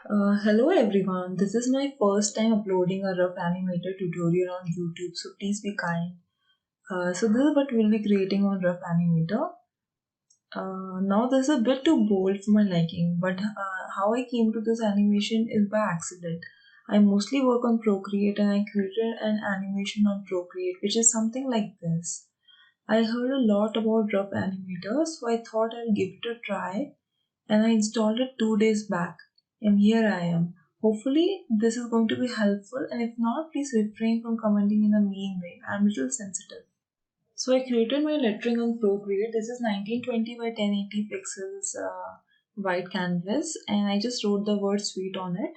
Hello everyone, this is my first time uploading a rough animator tutorial on YouTube, so please be kind. So this is what we'll be creating on rough animator. Now this is a bit too bold for my liking, but how I came to this animation is by accident. I mostly work on Procreate and I created an animation on Procreate which is something like this. I heard a lot about rough animators, so I thought I'll give it a try and I installed it 2 days back. And here I am. Hopefully, this is going to be helpful, and if not, please refrain from commenting in a mean way. I'm a little sensitive. So, I created my lettering on Procreate. This is 1920 by 1080 pixels white canvas, and I just wrote the word sweet on it.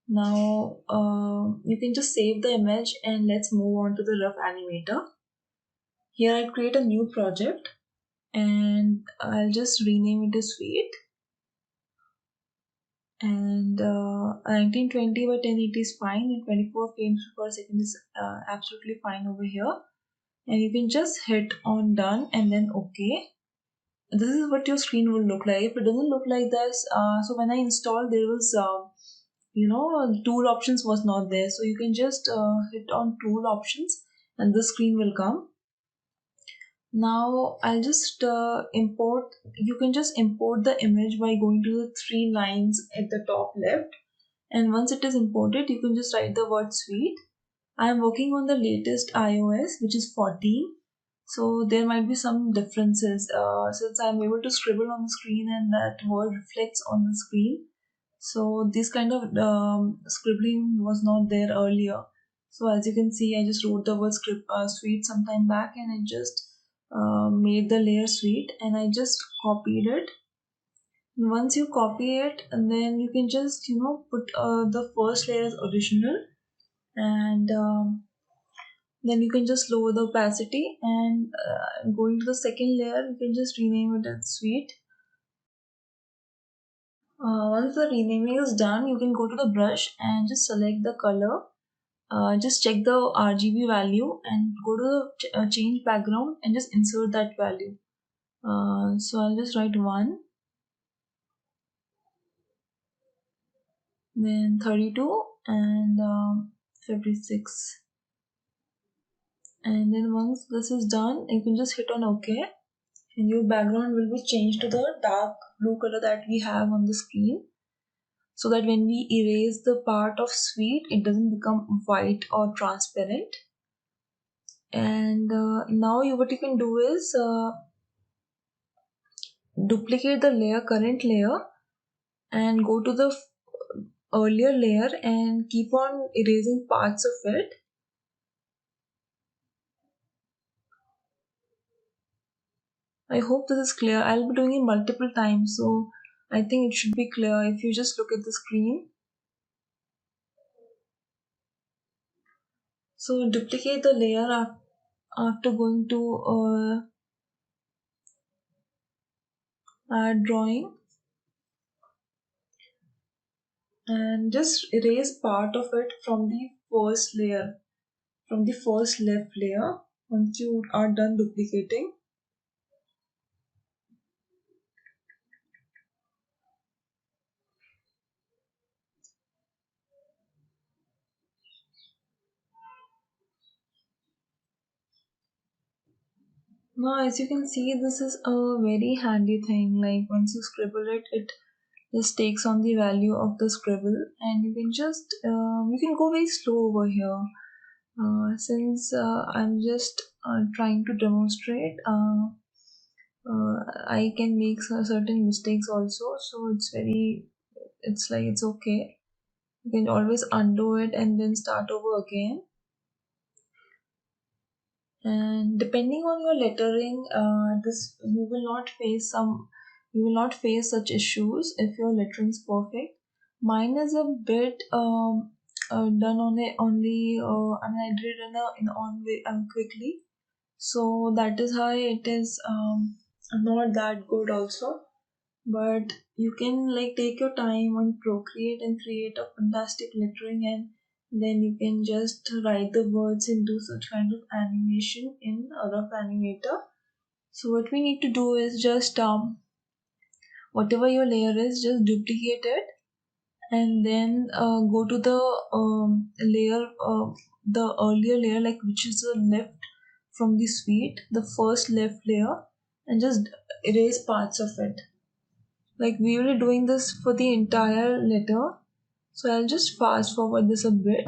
Now, you can just save the image and let's move on to the rough animator. Here, I'll create a new project and I'll just rename it to sweet. And 1920 by 1080 is fine, and 24 frames per second is absolutely fine over here. And you can just hit on done and then OK. This is what your screen will look like. If it doesn't look like this, so when I installed, there was tool options was not there, so you can just hit on tool options and the screen will come. Now I'll just import. You can just import the image by going to the three lines at the top left, and once it is imported you can just write the word sweet. I am working on the latest iOS which is 14, so there might be some differences since I am able to scribble on the screen and that word reflects on the screen. So this kind of scribbling was not there earlier. So as you can see, I just wrote the word sweet some time back, and I just made the layer sweet, and I just copied it. Once you copy it, and then you can just put the first layer as original, and then you can just lower the opacity, and going to the second layer you can just rename it as sweet. Once the renaming is done, you can go to the brush and just select the color. Just check the RGB value and go to the change background and just insert that value. So I'll just write 1, then 32, and 56. And then once this is done, you can just hit on OK, and your background will be changed to the dark blue color that we have on the screen, so that when we erase the part of sweet, it doesn't become white or transparent. And now what you can do is duplicate the current layer, and go to the earlier layer and keep on erasing parts of it. I hope this is clear. I'll be doing it multiple times, so I think it should be clear if you just look at the screen. So duplicate the layer after going to add drawing, and just erase part of it from the first layer, from the first left layer once you are done duplicating. Now as you can see, this is a very handy thing. Like once you scribble it, it just takes on the value of the scribble, and you can just you can go very slow over here. Since I'm just trying to demonstrate, I can make certain mistakes also, so it's okay. You can always undo it and then start over again. And depending on your lettering, this you will not face such issues if your lettering is perfect. Mine is a bit done on the I mean, I did it in on way quickly, so that is how it is not that good also. But you can like take your time on Procreate and create a fantastic lettering, and then you can just write the words and do such kind of animation in a rough animator. So what we need to do is just whatever your layer is, just duplicate it, and then go to the layer, the earlier layer, like which is the left from the sweet, the first left layer, and just erase parts of it. Like we will be doing this for the entire letter, so I'll just fast forward this a bit.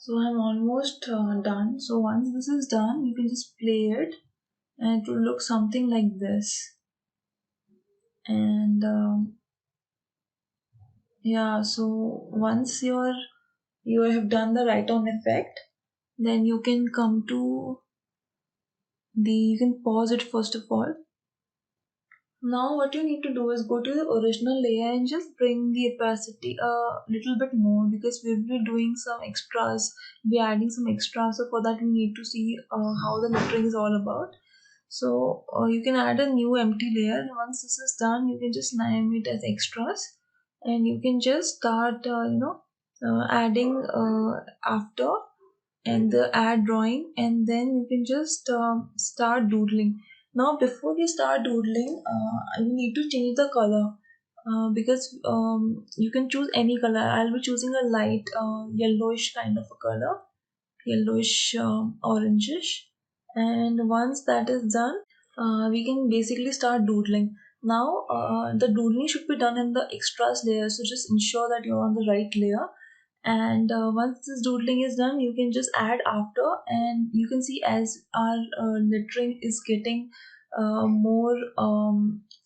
So I'm almost done. So once this is done, you can just play it, and it will look something like this. And yeah, so once you have done the write on effect, then you can come to the, you can pause it first of all. Now what you need to do is go to the original layer and just bring the opacity a little bit more, because we'll be doing some extras, be adding some extras. So for that we need to see how the lettering is all about. So you can add a new empty layer, and once this is done, you can just name it as extras, and you can just start adding after, and the add drawing, and then you can just start doodling. Now before we start doodling, you need to change the color, because you can choose any color. I'll be choosing a light yellowish kind of a color, yellowish orangish. And once that is done, we can basically start doodling. Now the doodling should be done in the extras layer, so just ensure that you're on the right layer. And once this doodling is done, you can just add after, and you can see as our lettering is getting more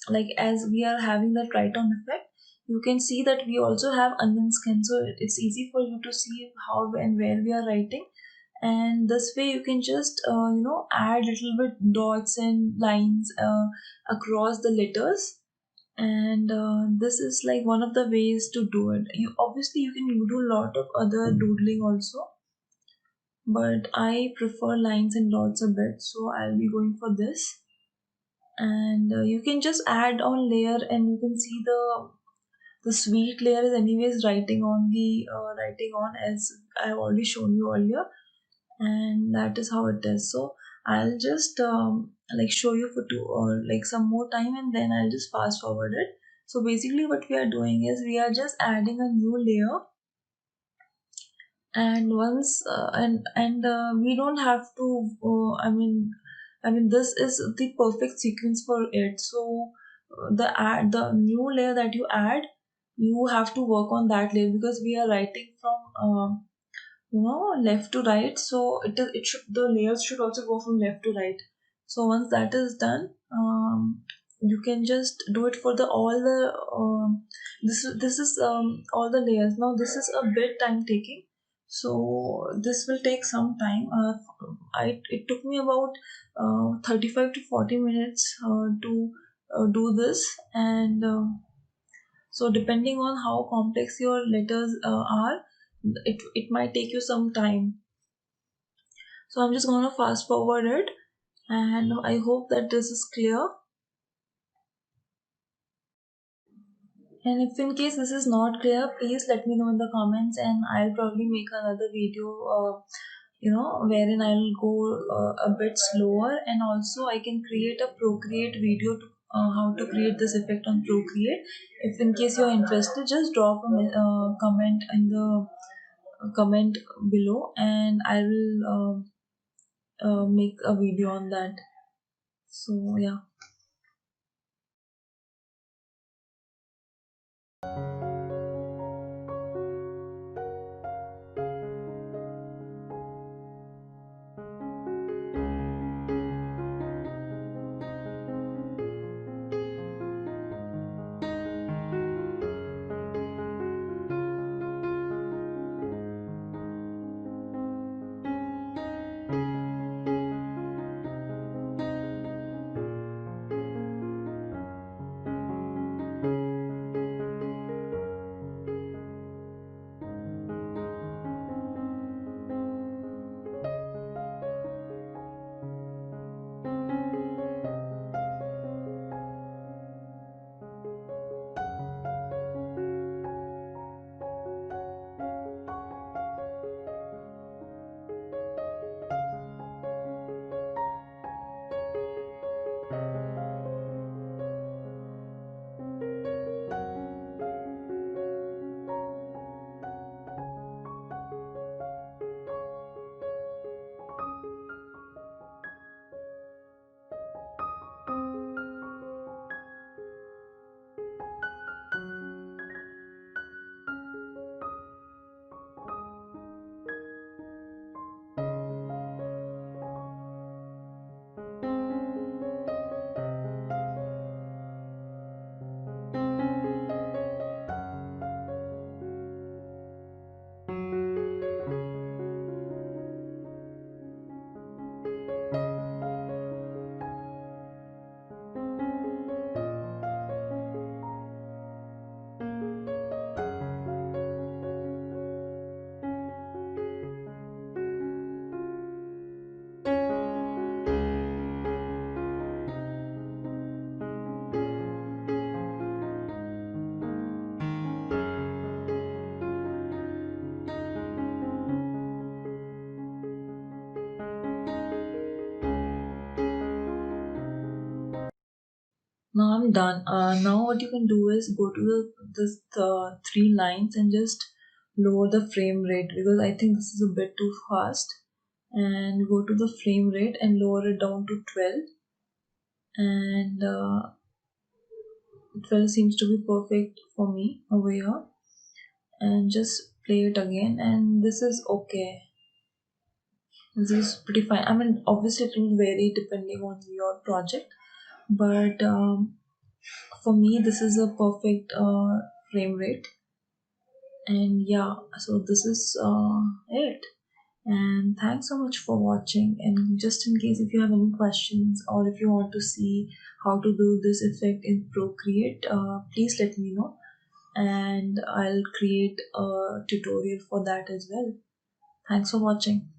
like as we are having that write on effect, you can see that we also have onion skin, so it's easy for you to see how and where we are writing. And this way you can just add little bit dots and lines across the letters. And this is like one of the ways to do it. You obviously you can do a lot of other doodling also, but I prefer lines and dots a bit, so I'll be going for this. And you can just add on layer, and you can see the sweet layer is anyways writing on the writing on, as I've already shown you earlier. And that is how it is. So I'll just like show you for two or like some more time, and then I'll just fast forward it. So basically what we are doing is we are just adding a new layer, and once and we don't have to I mean this is the perfect sequence for it. So the new layer that you add, you have to work on that layer, because we are writing from left to right, so it should, the layers should also go from left to right. So once that is done, you can just do it for the all the this is all the layers. Now this is a bit time taking, so this will take some time. It took me about 35 to 40 minutes to do this. And so depending on how complex your letters are, it might take you some time. So I'm just gonna fast forward it, and I hope that this is clear. And if in case this is not clear, please let me know in the comments, and I'll probably make another video wherein I'll go a bit slower, and also I can create a Procreate video to how to create this effect on Procreate. If in case you're interested, just drop a comment in the comment below, and I will make a video on that. So yeah. Now I'm done. Now what you can do is go to the three lines and just lower the frame rate, because I think this is a bit too fast. And go to the frame rate and lower it down to 12. And 12 seems to be perfect for me over here. And just play it again, and this is okay. This is pretty fine. I mean, obviously it will vary depending on your project, but for me this is a perfect frame rate. And yeah, so this is it. And thanks so much for watching. And just in case if you have any questions, or if you want to see how to do this effect in Procreate, please let me know, and I'll create a tutorial for that as well. Thanks for watching.